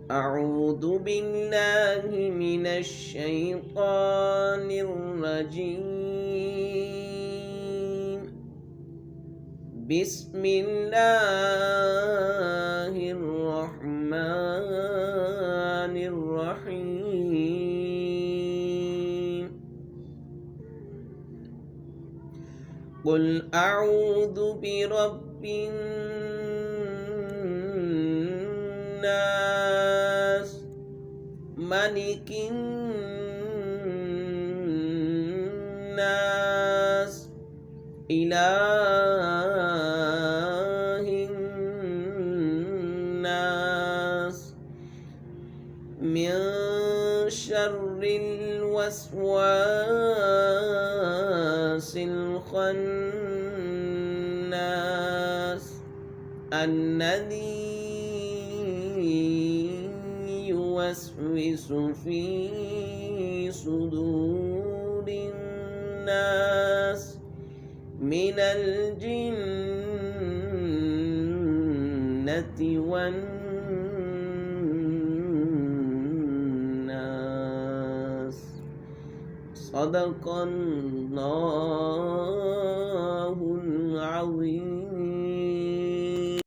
أعوذ بالله من الشيطان الرجيم. بسم الله الرحمن الرحيم. قل أعوذ برب الناس ملك الناس إله الناس من شر الوسواس الخناس الذي يوسوس في صدور الناس من الجنة والناس. صدق الله العظيم.